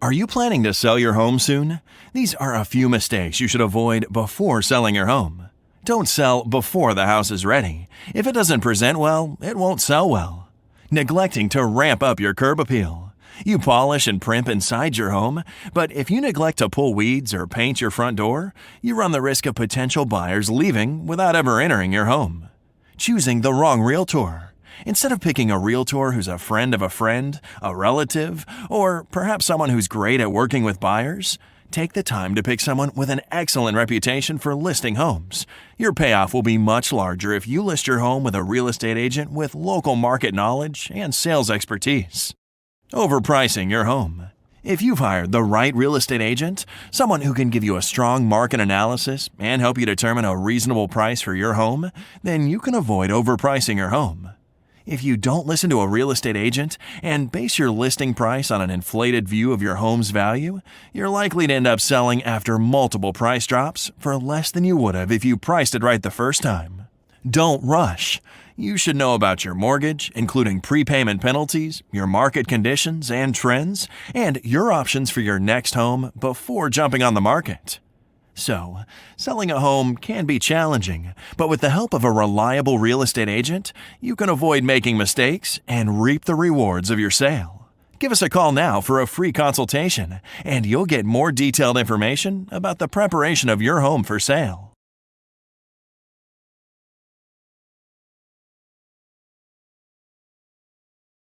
Are you planning to sell your home soon? These are a few mistakes you should avoid before selling your home. Don't sell before the house is ready. If it doesn't present well, it won't sell well. Neglecting to ramp up your curb appeal. You polish and primp inside your home, but if you neglect to pull weeds or paint your front door, you run the risk of potential buyers leaving without ever entering your home. Choosing the wrong realtor. Instead of picking a realtor who's a friend of a friend, a relative, or perhaps someone who's great at working with buyers, take the time to pick someone with an excellent reputation for listing homes. Your payoff will be much larger if you list your home with a real estate agent with local market knowledge and sales expertise. Overpricing your home. If you've hired the right real estate agent, someone who can give you a strong market analysis and help you determine a reasonable price for your home, then you can avoid overpricing your home. If you don't listen to a real estate agent and base your listing price on an inflated view of your home's value, you're likely to end up selling after multiple price drops for less than you would have if you priced it right the first time. Don't rush. You should know about your mortgage, including prepayment penalties, your market conditions and trends, and your options for your next home before jumping on the market. So, selling a home can be challenging, but with the help of a reliable real estate agent, you can avoid making mistakes and reap the rewards of your sale. Give us a call now for a free consultation, and you'll get more detailed information about the preparation of your home for sale.